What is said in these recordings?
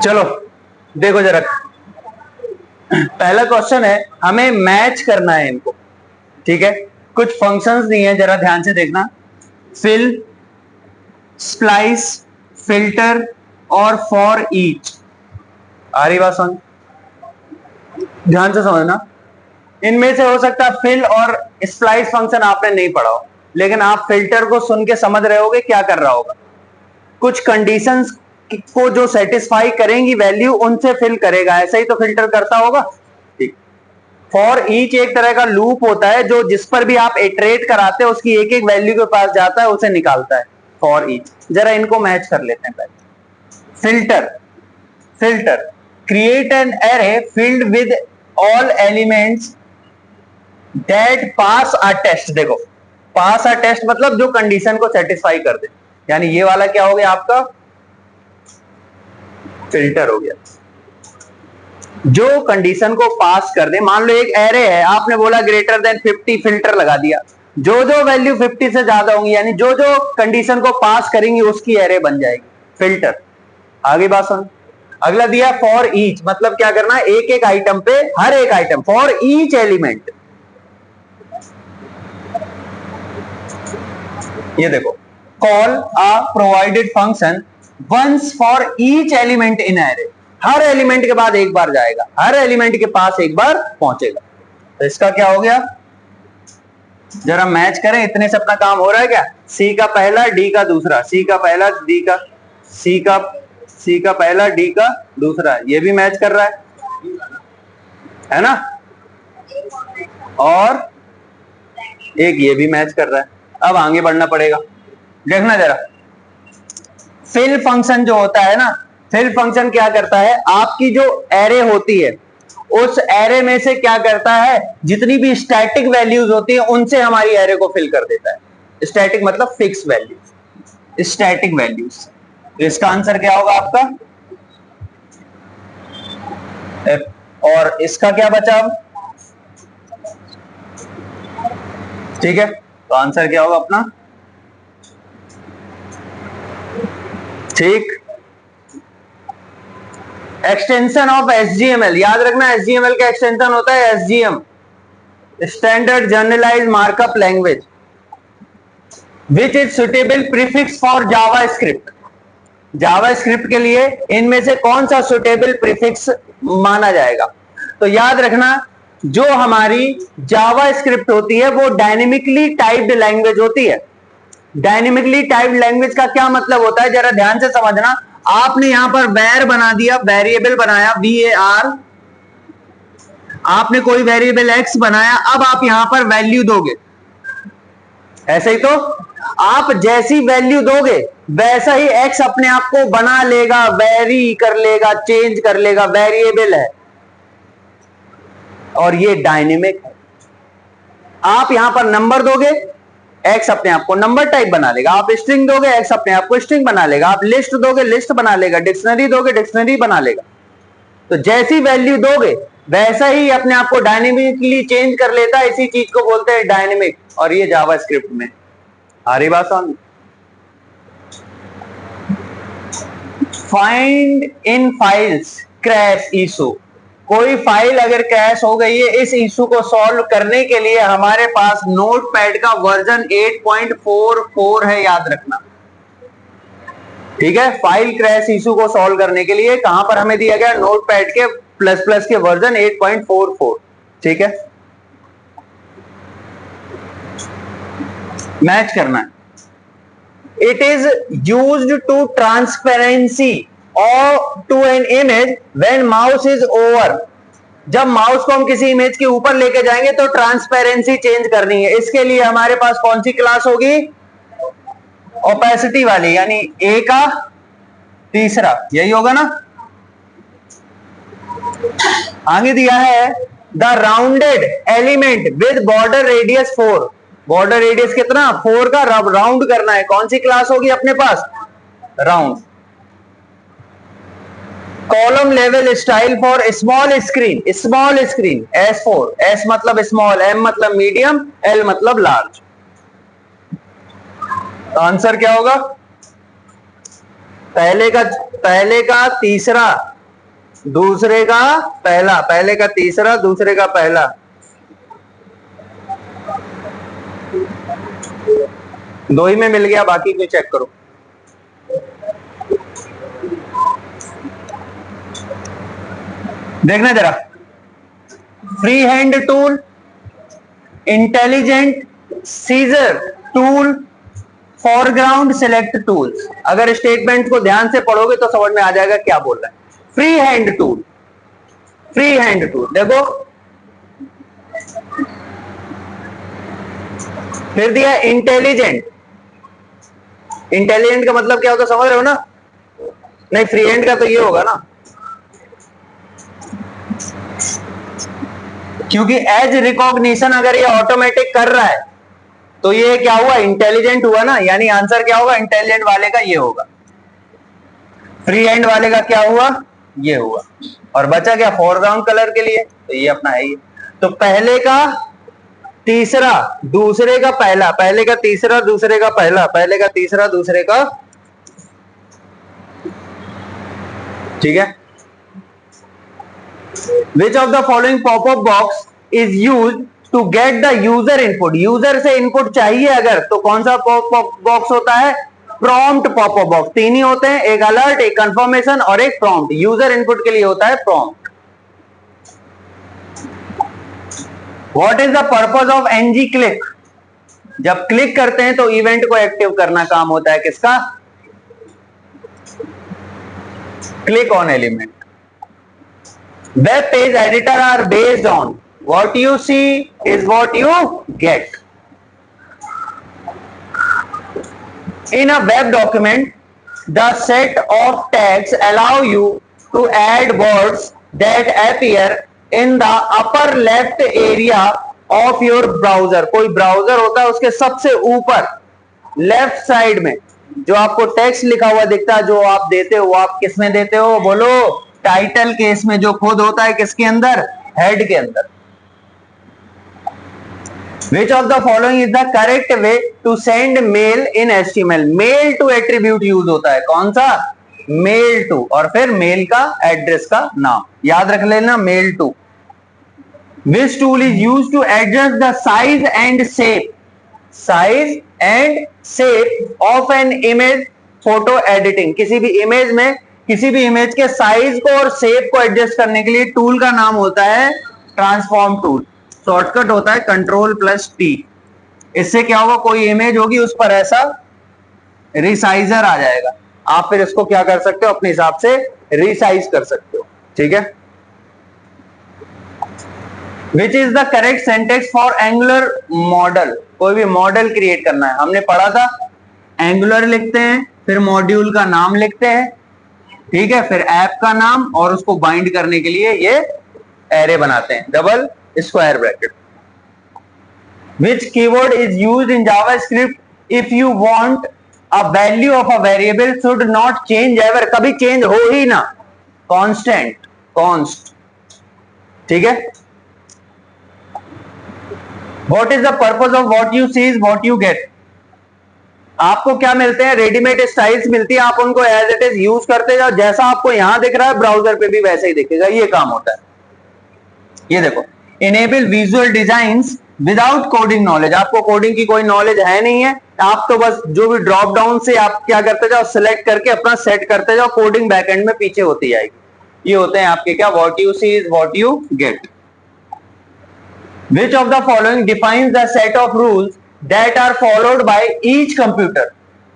चलो देखो जरा, पहला क्वेश्चन है, हमें मैच करना है इनको, ठीक है। कुछ फंक्शंस दिए हैं, जरा ध्यान से देखना। फिल, स्प्लाइस, फिल्टर और फॉर ईच। आ रही बात समझ? ध्यान से समझना। इनमें से हो सकता है फिल और स्प्लाइस फंक्शन आपने नहीं पढ़ा हो, लेकिन आप फिल्टर को सुन के समझ रहे होगे क्या कर रहा होगा। कुछ कंडीशंस को जो सेटिस्फाई करेंगी वैल्यू, उनसे फिल करेगा, ऐसा ही तो फिल्टर करता होगा, ठीक। फॉर ईच एक तरह का लूप होता है, जो जिस पर भी आप इटरेट कराते हैं उसकी एक एक वैल्यू के पास जाता है, उसे निकालता है फॉर ईच। जरा इनको मैच कर लेते हैं पहले। Filter, filter create an array filled with all elements that pass a test. देखो, पास अ टेस्ट मतलब जो कंडीशन को सेटिस्फाई कर दे, यानी ये वाला क्या हो गया आपका, फिल्टर हो गया। जो कंडीशन को पास कर दे, मान लो एक एरे है, आपने बोला ग्रेटर देन 50, फिल्टर लगा दिया। जो जो वैल्यू 50 से ज्यादा होंगी, यानी जो जो कंडीशन को पास करेंगी उसकी एरे बन जाएगी, फिल्टर। आगे बात सुन। अगला दिया फॉर ईच, मतलब क्या करना है, एक एक आइटम पे, हर एक आइटम, फॉर ईच एलिमेंट। ये देखो, call a provided function once for each element in array. हर एलिमेंट के बाद एक बार जाएगा, हर एलिमेंट के पास एक बार पहुंचेगा। तो इसका क्या हो गया, जरा मैच करें, इतने से अपना काम हो रहा है क्या। सी का पहला, डी का दूसरा, सी का पहला, डी का, सी का पहला, डी का दूसरा, ये भी मैच कर रहा है ना, और एक ये भी मैच कर रहा है। अब आगे बढ़ना पड़ेगा, देखना जरा। फिल फंक्शन जो होता है ना, फिल फंक्शन क्या करता है, आपकी जो एरे होती है उस एरे में से क्या करता है, जितनी भी स्टैटिक वैल्यूज होती है उनसे हमारी एरे को फिल कर देता है। स्टैटिक मतलब फिक्स वैल्यूज, स्टैटिक वैल्यूज। तो इसका आंसर क्या होगा आपका, और इसका क्या बचा, ठीक है। तो आंसर क्या होगा अपना, ठीक। एक्सटेंशन ऑफ एसजीएमएल, याद रखना एसजीएमएल का एक्सटेंशन होता है SGM, standard generalized markup language, which is suitable prefix for JavaScript. JavaScript के लिए इनमें से कौन सा सुटेबल प्रीफिक्स माना जाएगा। तो याद रखना, जो हमारी जावास्क्रिप्ट होती है वो डायनेमिकली टाइप्ड लैंग्वेज होती है। डायनेमिकली टाइप्ड लैंग्वेज का क्या मतलब होता है, जरा ध्यान से समझना। आपने यहां पर वैर बना दिया, वेरिएबल बनाया, VAR, आपने कोई वेरिएबल एक्स बनाया, अब आप यहां पर वैल्यू दोगे, ऐसे ही तो आप जैसी वैल्यू दोगे वैसा ही एक्स अपने आप को बना लेगा, वेरी कर लेगा, चेंज कर लेगा, वेरिएबल है और ये डायनेमिक है। आप यहां पर नंबर दोगे, एक्स अपने आप को नंबर टाइप बना लेगा, आप स्ट्रिंग दोगे, एक्स अपने आप को स्ट्रिंग बना लेगा, आप लिस्ट दोगे, लिस्ट बना लेगा, डिक्शनरी दोगे, डिक्शनरी बना लेगा। तो जैसी वैल्यू दोगे वैसा ही अपने आप को डायनेमिकली चेंज कर लेता है, इसी चीज को बोलते हैं डायनेमिक, और ये जावास्क्रिप्ट में। आ रही बात समझ। Find in files crash issue, कोई फाइल अगर क्रैश हो गई है, इस इशू को सॉल्व करने के लिए हमारे पास नोटपैड का वर्जन 8.44 है, याद रखना, ठीक है। फाइल क्रैश इशू को सॉल्व करने के लिए कहां पर हमें दिया गया, नोटपैड के प्लस प्लस के वर्जन 8.44, ठीक है। मैच करना है। It is used to transparency or to an image when mouse is over। जब माउस को हम किसी इमेज के ऊपर लेके जाएंगे तो ट्रांसपेरेंसी चेंज करनी है, इसके लिए हमारे पास कौन सी क्लास होगी, ओपेसिटी वाली, यानी ए का तीसरा, यही होगा ना। आगे दिया है the rounded element with border radius 4, border radius कितना, 4 का राउंड करना है, कौन सी क्लास होगी अपने पास, round. Column level style for small screen, small screen S4, S मतलब स्मॉल, M मतलब मीडियम, L मतलब लार्ज। तो आंसर क्या होगा, पहले का तीसरा, दूसरे का पहला, पहले का तीसरा, दूसरे का पहला। दो ही में मिल गया, बाकी कोई चेक करो। देखना जरा, free hand tool, intelligent scissor tool, foreground select tools. अगर स्टेटमेंट को ध्यान से पढ़ोगे तो समझ में आ जाएगा क्या बोल रहा है। Free hand tool, free hand tool देखो, फिर दिया इंटेलिजेंट। इंटेलिजेंट का मतलब क्या होता है समझ रहे हो ना? नहीं, फ्री हैंड का तो ये होगा ना, क्योंकि एज रिकॉग्निशन अगर ये ऑटोमेटिक कर रहा है तो ये क्या हुआ, इंटेलिजेंट हुआ ना, यानी आंसर क्या होगा, इंटेलिजेंट वाले का ये होगा। फ्री हैंड वाले का क्या हुआ, ये हुआ। और बचा क्या फोरग्राउंड कलर के लिए, तो ये अपना है ही। तो पहले का तीसरा, दूसरे का पहला, पहले का तीसरा, दूसरे का पहला, पहले का तीसरा, दूसरे का, ठीक है। Which of the following pop-up box is used to get the user input? User से इनपुट चाहिए अगर, तो कौन सा पॉपअप बॉक्स होता है, प्रॉम्प्ट पॉपअप बॉक्स। तीन ही होते हैं, एक अलर्ट, एक कंफर्मेशन और एक प्रॉम्प्ट। यूजर इनपुट के लिए होता है prompt. What is the purpose of NG click? जब क्लिक करते हैं तो इवेंट को एक्टिव करना काम होता है किसका, click on element. Web page editor are based on what you see is what you get. In a web document, the set of tags allow you to add words that appear in the upper left area of your browser. कोई browser होता है उसके सबसे ऊपर left side में जो आपको text लिखा हुआ दिखता है, जो आप देते हो, वो आप किस में देते हो, बोलो, टाइटल केस में, जो खुद होता है किसके अंदर, हेड के अंदर। Which of the following is the correct way to send mail in HTML? Mail to attribute use होता है, कौन सा, मेल टू, और फिर मेल का एड्रेस का नाम याद रख लेना, mail to. Which tool is used to adjust the size and shape, size and shape of an image photo editing? किसी भी इमेज में, किसी भी इमेज के साइज को और शेप को एडजस्ट करने के लिए टूल का नाम होता है ट्रांसफॉर्म टूल। शॉर्टकट होता है Ctrl+T। इससे क्या होगा, कोई इमेज होगी उस पर ऐसा रिसाइजर आ जाएगा, आप फिर इसको क्या कर सकते हो, अपने हिसाब से रिसाइज कर सकते हो, ठीक है। Which is the correct syntax for Angular model? कोई भी मॉडल क्रिएट करना है, हमने पढ़ा था एंगुलर लिखते हैं, फिर मॉड्यूल का नाम लिखते हैं, ठीक है, फिर ऐप का नाम, और उसको बाइंड करने के लिए ये एरे बनाते हैं, double square bracket. Which keyword is used in JavaScript if you want a value of a variable should not change ever? कभी चेंज हो ही ना, कांस्टेंट, कॉन्स्ट, ठीक है। What is the purpose of what you see is what you get? आपको क्या मिलते हैं, readymade styles मिलती है, आप उनको एज इट इज यूज करते जाओ, जैसा आपको यहां दिख रहा है ब्राउजर पे भी वैसे ही दिखेगा, ये काम होता है। ये देखो, enable visual designs without coding knowledge. आपको कोडिंग की कोई नॉलेज है नहीं है, आप तो बस जो भी ड्रॉप डाउन से आप क्या करते जाओ, सिलेक्ट करके अपना सेट करते जाओ, कोडिंग बैकएंड में पीछे होती जाएगी। ये होते हैं आपके क्या, what you see is what you get. Which of the following defines the set of rules that are followed by each computer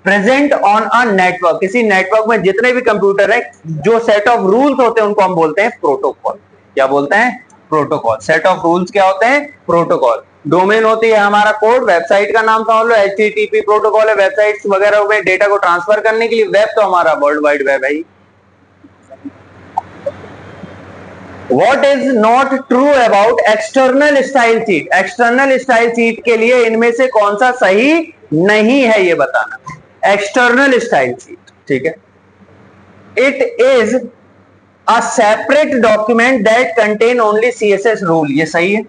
present on a network? किसी नेटवर्क में जितने भी कंप्यूटर हैं, जो सेट ऑफ रूल्स होते हैं उनको हम बोलते हैं प्रोटोकॉल। क्या बोलते हैं, प्रोटोकॉल। सेट ऑफ रूल्स क्या होते हैं, प्रोटोकॉल। डोमेन होती है हमारा कोड, वेबसाइट का नाम समझ लो HTTP प्रोटोकॉल है, वेबसाइट्स वगैरह में डेटा को ट्रांसफर करने के लिए। वेब तो हमारा वर्ल्ड वाइड वेब है। What is not true about external style sheet? External style sheet के लिए इनमें से कौन सा सही नहीं है ये बताना। एक्सटर्नल स्टाइल शीट, ठीक है। It is a separate document that contain only CSS rule, ये सही है।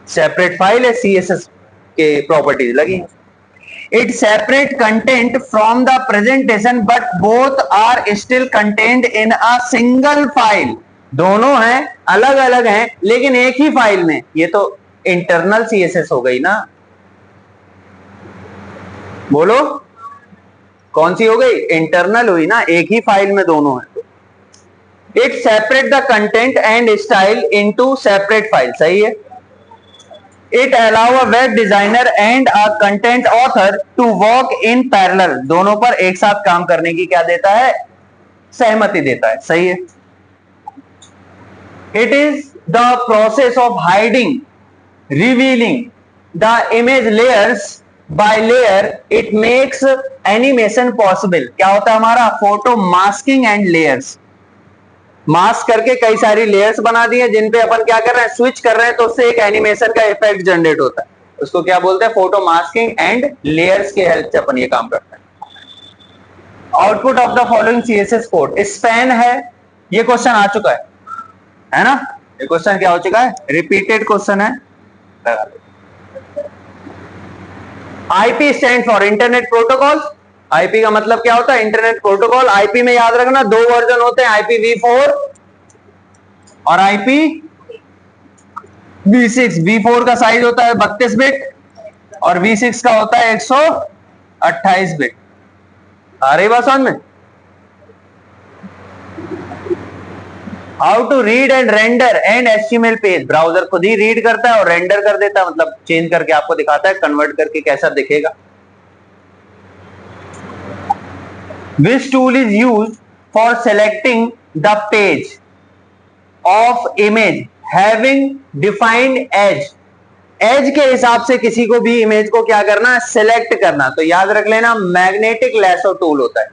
सेपरेट फाइल है, CSS के प्रॉपर्टीज लगी। It separate content from the presentation but both are still content in a single file. दोनों हैं, अलग अलग हैं, लेकिन एक ही फाइल में। ये तो इंटरनल सीएसएस हो गई ना, बोलो कौन सी हो गई? इंटरनल हुई ना, एक ही फाइल में दोनों है। It separate the content and style into separate file, सही है। It allow a web designer and a content author to work in parallel, दोनों पर एक साथ काम करने की क्या देता है? सहमति देता है, सही है। It is the process of hiding revealing the image layers by layer, it makes animation possible. क्या होता है हमारा? Photo masking and layers, mask करके कई सारी लेयर्स बना दी है जिन पे अपन क्या कर रहे हैं? स्विच कर रहे हैं, तो उससे एक एनिमेशन का इफेक्ट जनरेट होता है। उसको क्या बोलते हैं? फोटो मास्किंग एंड लेयर्स के हेल्प से अपन ये काम करते हैं। Output of the following CSS code span है। ये क्वेश्चन आ चुका है ना? ये क्वेश्चन क्या हो चुका है? रिपीटेड क्वेश्चन है। IP stand for internet protocol. IP का मतलब क्या होता है? Internet protocol. आईपी में याद रखना दो वर्जन होते हैं, IPv4 और IPv6। V4 का साइज होता है 32 बिट और V6 का होता है 128 बिट। आ रही बात समझ में? How to read and render and HTML page. Browser खुद ही रीड करता है और रेंडर कर देता है, मतलब चेंज करके आपको दिखाता है, कन्वर्ट करके कैसा दिखेगा। Which tool is used for selecting the page of image having defined edge? Edge के हिसाब से किसी को भी इमेज को क्या करना है? सिलेक्ट करना। तो याद रख लेना, मैग्नेटिक लैसो टूल होता है।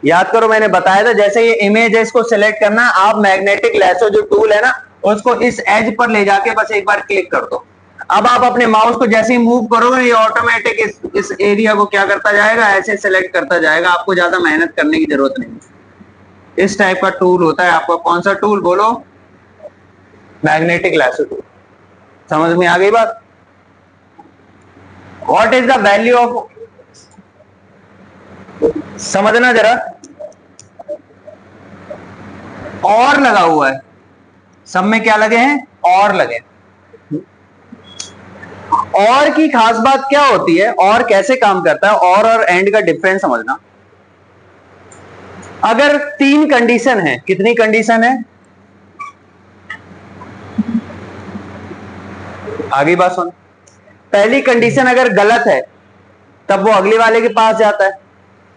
याद करो, मैंने बताया था जैसे ये इमेज है, इसको सिलेक्ट करना, आप मैग्नेटिक लैसो जो टूल है ना, उसको इस एज पर ले जाके बस एक बार क्लिक कर दो। अब आप अपने माउस को जैसे ही मूव करोगे, ये ऑटोमेटिक इस एरिया को क्या करता जाएगा? ऐसे सिलेक्ट करता जाएगा। आपको ज्यादा मेहनत करने की जरूरत नहीं। इस टाइप का टूल होता है आपका। कौन सा टूल? बोलो। Magnetic lasso tool. समझ में आ गई बात? What is the value of, समझना जरा, और लगा हुआ है, सब में क्या लगे हैं? और लगे। और की खास बात क्या होती है? और कैसे काम करता है? और एंड का डिफरेंस समझना। अगर 3 कंडीशन है, कितनी कंडीशन है? आगे बात सुन। पहली कंडीशन अगर गलत है तब वो अगले वाले के पास जाता है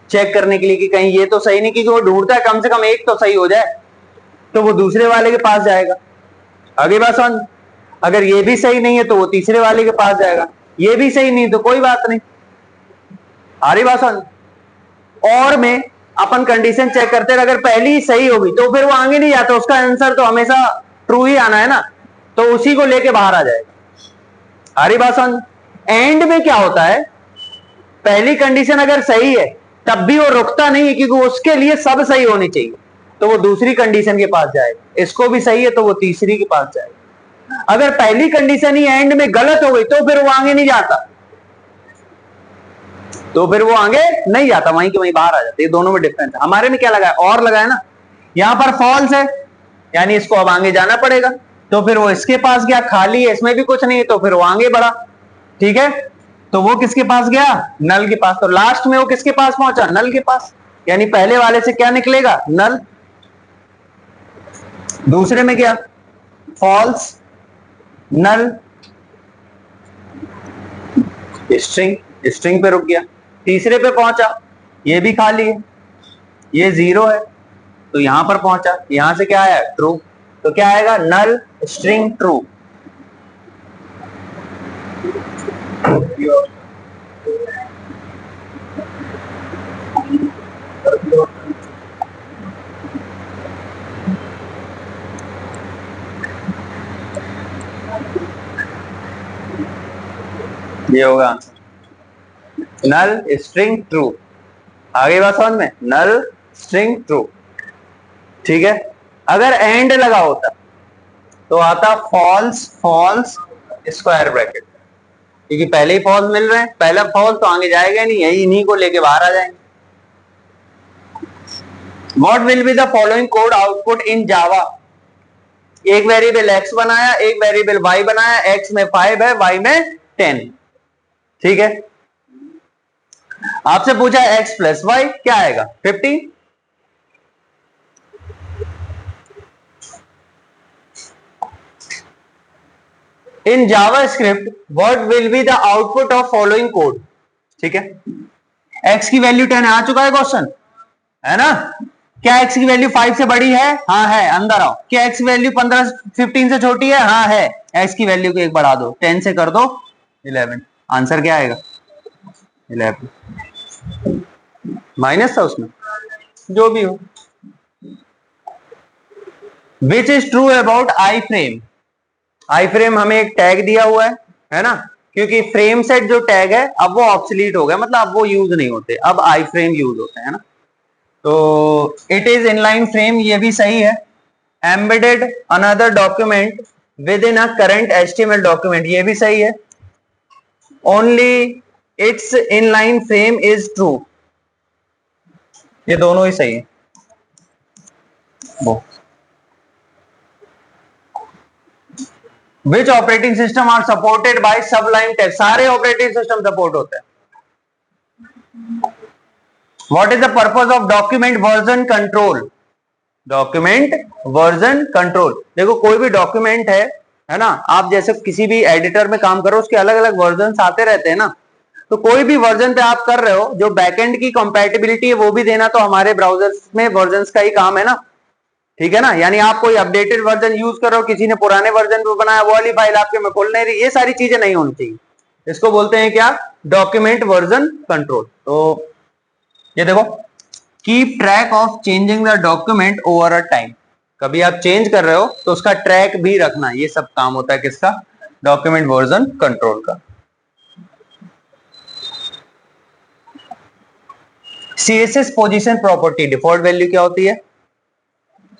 चेक करने के लिए कि कहीं ये तो सही नहीं, क्योंकि वो ढूंढता है कम से कम एक तो सही हो जाए, तो वो दूसरे वाले के पास जाएगा। आगे बात सुन। अगर ये भी सही नहीं है तो वो तीसरे वाले के पास जाएगा। ये भी सही नहीं तो कोई बात नहीं। आ रही बात सुन। और में अपन कंडीशन चेक करते हैं, अगर पहली ही सही होगी तो फिर वो आगे नहीं जाता, उसका आंसर तो हमेशा ट्रू ही आना है ना, तो उसी को लेके बाहर आ जाएगा। आ रही बात सुन। एंड में क्या होता है? पहली कंडीशन अगर सही है तब भी वो रुकता नहीं है, क्योंकि उसके लिए सब सही होनी चाहिए, तो वो दूसरी कंडीशन के पास जाएगा। इसको भी सही है तो वो तीसरी के पास जाएगा। अगर पहली कंडीशन ही एंड में गलत हो गई तो फिर वो आगे नहीं जाता, तो फिर वो आगे नहीं जाता, वहीं के वहीं बाहर आ जाता है। ये दोनों में डिफरेंस है। हमारे में क्या लगा है? और लगा है ना। यहां पर फॉल्स है, यानी इसको अब आगे जाना पड़ेगा, तो फिर वो इसके पास गया। खाली है, इसमें भी कुछ नहीं है, तो फिर वो आगे बढ़ा। ठीक है, तो वो किसके पास गया? नल के पास। तो लास्ट में वो किसके पास पहुंचा? नल के पास। यानी पहले वाले से क्या निकलेगा? नल। दूसरे में क्या? फॉल्स, नल, स्ट्रिंग। स्ट्रिंग पे रुक गया। तीसरे पे पहुंचा, ये भी खाली है, ये 0 है, तो यहां पर पहुंचा। यहां से क्या आया? ट्रू। तो क्या आएगा? नल, स्ट्रिंग, ट्रू। ये होगा आंसर। नल, स्ट्रिंग, ट्रू। आगे बात समझ में? नल, स्ट्रिंग, ट्रू। ठीक है। अगर एंड लगा होता तो आता फॉल्स, फॉल्स, स्क्वायर ब्रैकेट। क्योंकि पहले ही फॉल्स मिल रहे हैं, पहला फॉल्स तो आगे जाएगा नहीं, यही इन्हीं को लेके बाहर आ जाएंगे। What will be the following code output in Java? एक वेरिएबल x बनाया, एक वेरिएबल y बनाया, x में 5 है, y में 10, ठीक है। आपसे पूछा x प्लस वाई क्या आएगा? 50। In JavaScript what will be the output of following code? ठीक है, x की वैल्यू 10 आ चुका है क्वेश्चन, है ना। क्या x की वैल्यू 5 से बड़ी है? हाँ है, अंदर आओ। क्या x की वैल्यू 15 से छोटी है? हाँ है। x की वैल्यू को एक बढ़ा दो, 10 से कर दो 11। आंसर क्या आएगा? 11। माइनस था उसमें, जो भी हो। Which is true about I frame? I frame हमें एक टैग दिया हुआ है ना, क्योंकि फ्रेम सेट जो टैग है अब वो ऑब्सोलीट हो गया, मतलब अब वो यूज नहीं होते, अब आई फ्रेम यूज होते हैं ना। तो इट इज इनलाइन फ्रेम, ये भी सही है। Embedded another document within a current HTML document, ये भी सही है। Only it's inline frame is true, ये दोनों ही सही है। वो which operating system are supported by Sublime text? सारे ऑपरेटिंग सिस्टम सपोर्ट होते हैं। What is the purpose of document version control? Document version control, देखो कोई भी डॉक्यूमेंट है ना, आप जैसे किसी भी एडिटर में काम करो, उसके अलग अलग वर्जन आते रहते हैं ना, तो कोई भी वर्जन पे आप कर रहे हो, जो बैकएंड की कंपैटिबिलिटी है वो भी देना तो हमारे ब्राउजर्स में वर्जन का ही काम है ना, ठीक है ना। यानी आप कोई अपडेटेड वर्जन यूज कर रहे हो, किसी ने पुराने वर्जन पे बनाया, वो वाली फाइल आपके में खुल नहीं रही, ये सारी चीजें नहीं होनी चाहिए। इसको बोलते हैं क्या? Document version control. तो ये देखो, keep track of changing the document over a time, कभी आप चेंज कर रहे हो तो उसका ट्रैक भी रखना, ये सब काम होता है किसका? डॉक्यूमेंट वर्जन कंट्रोल का। CSS position property default value क्या होती है?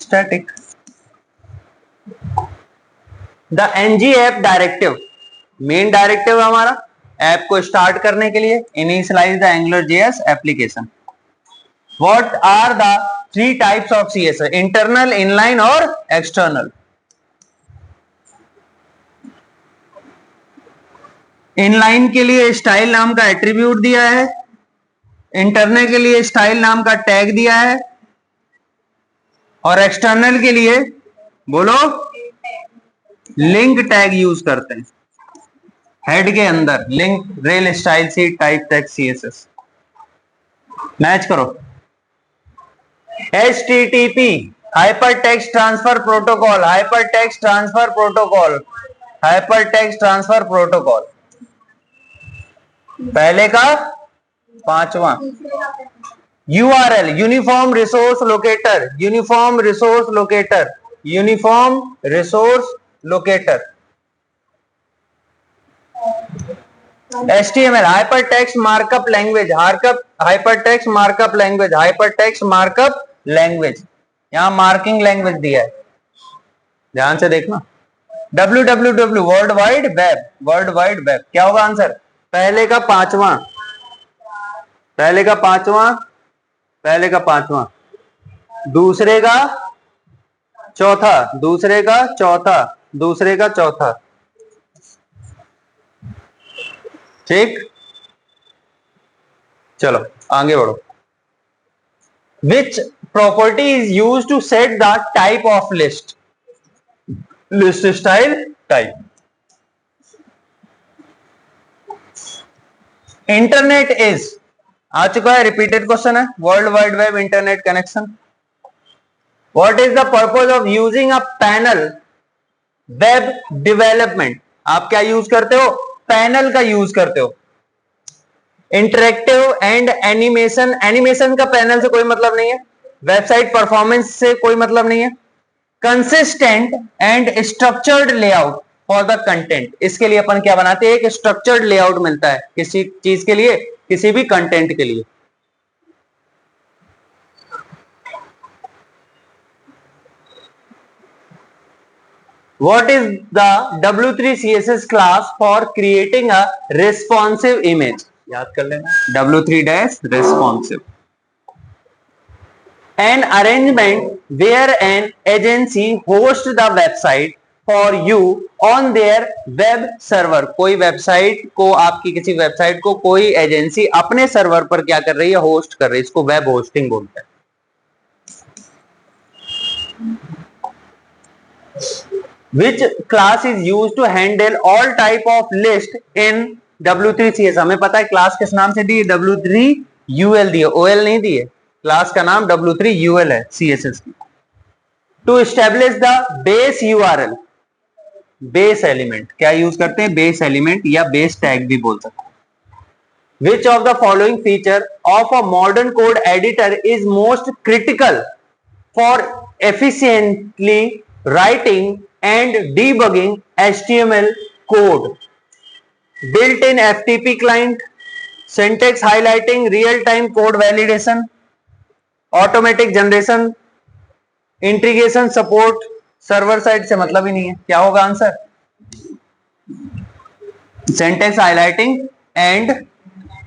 Static. The NG app directive, main directive है हमारा ऐप को स्टार्ट करने के लिए, initialize the Angular JS application. What are the three types of CSS? Internal, inline और एक्सटर्नल। इनलाइन के लिए स्टाइल नाम का एट्रीब्यूट दिया है, इंटरनल के लिए स्टाइल नाम का टैग दिया है, और एक्सटर्नल के लिए बोलो लिंक टैग यूज करते हैं। हेड के अंदर link rel stylesheet type tag CSS match करो। HTTP hyper text transfer protocol, hyper text transfer protocol, hyper text transfer protocol. पहले का पांचवा। URL uniform resource locator, uniform resource locator, uniform resource locator. HTML hyper text markup language, hyper text markup language, hyper text markup language. यहां marking language दिया है, ध्यान से देखना। www world wide web, world wide web क्या होगा answer? पहले का पांचवा, पहले का पांचवा, पहले का पांचवा, दूसरे का चौथा, दूसरे का चौथा, दूसरे का चौथा, ठीक। चलो आगे बढ़ो। Which property is use to set the type of list? List style type. Internet is आ चुका है, रिपीटेड क्वेश्चन है। World wide web internet connection. What is the purpose of using a panel web development? आप क्या use करते हो? Panel का use करते हो। इंटरेक्टिव एंड एनिमेशन, एनिमेशन का पैनल से कोई मतलब नहीं है। वेबसाइट परफॉर्मेंस से कोई मतलब नहीं है। Consistent and structured layout for the content, इसके लिए अपन क्या बनाते हैं? एक स्ट्रक्चर्ड लेआउट मिलता है किसी चीज के लिए, किसी भी कंटेंट के लिए। What is the W3 CSS class for creating a responsive image? याद कर लेना, W3 dash responsive. An arrangement where an agency hosts the website for you on their web server. कोई वेबसाइट को, आपकी किसी वेबसाइट को कोई एजेंसी अपने सर्वर पर क्या कर रही है, होस्ट कर रही है, इसको वेब होस्टिंग बोलते हैं. Which class is used to handle all type of list in W3 CS? हमें पता है क्लास किस नाम से दी है, W3 UL दी है, OL नहीं दी है. क्लास का नाम W3 UL है CSS की. To establish the base URL, base element क्या यूज करते हैं, बेस एलिमेंट या बेस टैग भी बोल सकते हैं. Which of the following feature of a modern code editor is most critical for efficiently writing and debugging HTML code? Built-in FTP client, syntax highlighting, real-time code validation, automatic generation, integration support. Server side से मतलब ही नहीं है, क्या होगा answer, syntax highlighting and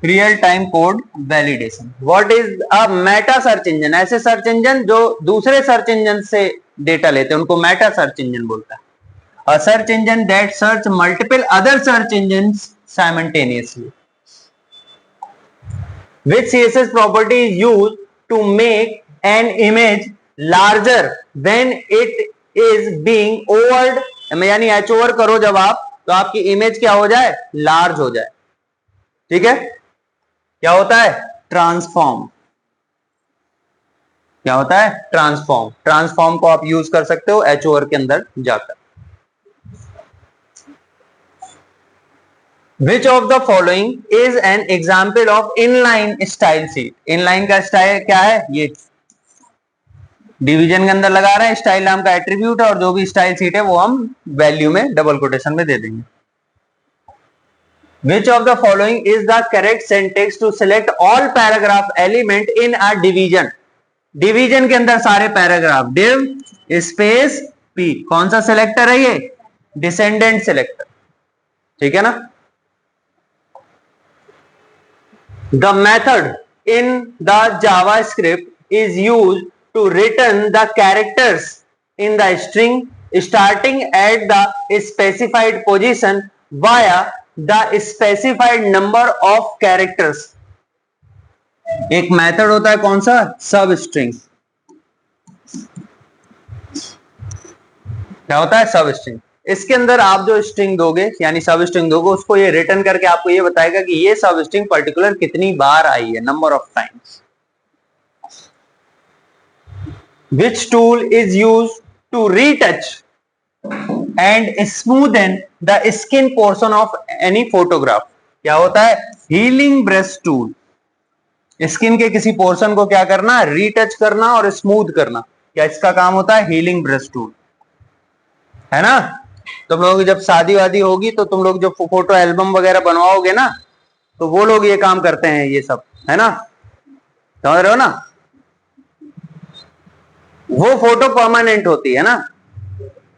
real time code validation. What is a Meta search engine? ऐसे search engine जो दूसरे search engine से डेटा लेते हैं उनको मेटा सर्च इंजन बोलता है. अ search engine that search multiple other search engines simultaneously. Which CSS property is used to make an image larger when it is being hovered? यानी H over करो जब आप, तो आपकी इमेज क्या हो जाए, लार्ज हो जाए. ठीक है, क्या होता है, ट्रांसफॉर्म. क्या होता है, ट्रांसफॉर्म. ट्रांसफॉर्म को आप यूज कर सकते हो एच ओवर के अंदर जाकर. Which of the following is an example of inline style sheet? inline का स्टाइल क्या है, ये डिवीजन के अंदर लगा रहे हैं, स्टाइल नाम का एट्रीब्यूट है और जो भी स्टाइल शीट है वो हम वैल्यू में डबल कोटेशन में दे देंगे. Which of the following is the correct syntax to select all paragraph element in a division? Division के अंदर सारे पैराग्राफ, div स्पेस p. कौन सा सिलेक्टर है ये, डिसेंडेंट सिलेक्टर. ठीक है ना. The method in the JavaScript is used to return the characters in the string starting at the specified position via the specified number of characters. एक method होता है कौन सा, सब स्ट्रिंग. क्या होता है, सब स्ट्रिंग. इसके अंदर आप जो स्ट्रिंग दोगे यानी सब स्ट्रिंग दोगे, उसको ये रिटर्न करके आपको ये बताएगा कि ये सब स्ट्रिंग पर्टिकुलर कितनी बार आई है, number of times. Which tool is used to retouch and smoothen the skin portion of any photograph? क्या होता है, हीलिंग ब्रश टूल. स्किन के किसी पोर्शन को क्या करना, रीटच करना और स्मूथ करना, क्या इसका काम होता है, हीलिंग ब्रश टूल. है ना. तुम लोगों की जब शादी वादी होगी तो तुम लोग जो फोटो एल्बम वगैरह बनवाओगे ना, तो वो लोग ये काम करते हैं, ये सब है ना, समझ रहे हो ना. वो फोटो परमानेंट होती है ना,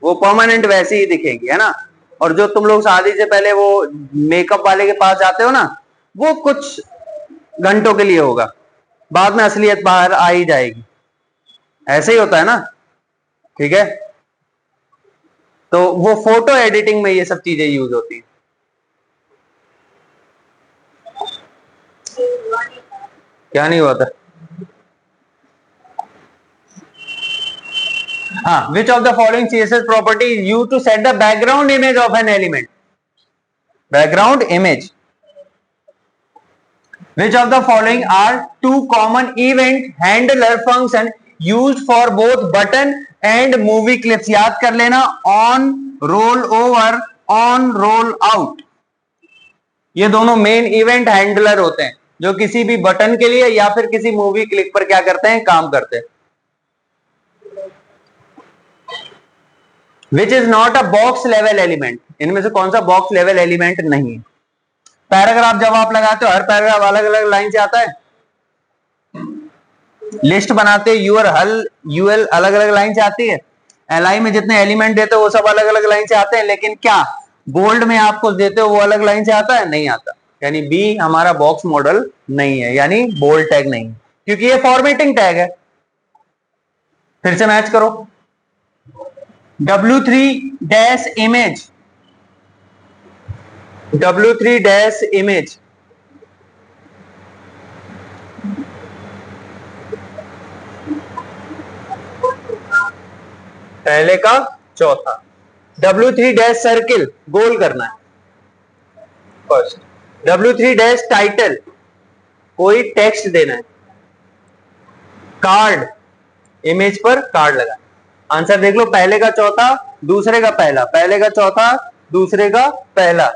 वो परमानेंट वैसी ही दिखेगी, है ना. और जो तुम लोग शादी से पहले वो मेकअप वाले के पास जाते हो ना, वो कुछ घंटों के लिए होगा, बाद में असलियत बाहर आ ही जाएगी. ऐसे ही होता है ना. ठीक है, तो वो फोटो एडिटिंग में ये सब चीजें यूज होती हैं. क्या नहीं हुआ था. हाँ, which of the following CSS property is used to set the background image of an element? Background image. Which of the following are two common event handler function used for both button and movie clips? याद कर लेना, on roll over, on roll out. ये दोनों main event handler होते हैं जो किसी भी बटन के लिए या फिर किसी मूवी क्लिक पर क्या करते हैं, काम करते हैं. Which is not a box level element? इनमें से कौन सा बॉक्स लेवल एलिमेंट नहीं है. पैराग्राफ जब आप लगाते हो, हर पैराग्राफ अलग अलग लाइन से आता है. लिस्ट बनाते यूआर हल यूएल अलग अलग लाइन से आती है. LI में जितने एलिमेंट देते हो वो सब अलग अलग लाइन से आते हैं, लेकिन क्या बोल्ड में आपको देते हो वो अलग लाइन से आता है? नहीं आता। यानी बी हमारा बॉक्स मॉडल नहीं है, यानी बोल्ड टैग नहीं है, क्योंकि ये फॉर्मेटिंग टैग है। फिर से मैच करो। W3 इमेज, W3 इमेज, पहले का चौथा। W3 सर्किल, गोल करना है फर्स्ट। W3 टाइटल, कोई टेक्स्ट देना है। कार्ड, इमेज पर कार्ड लगा। आंसर देख लो, पहले का चौथा, दूसरे का पहला, पहले का चौथा, दूसरे का पहला,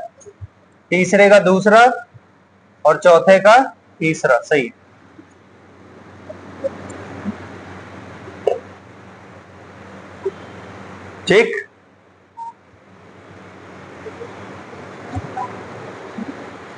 तीसरे का दूसरा और चौथे का तीसरा। सही, ठीक।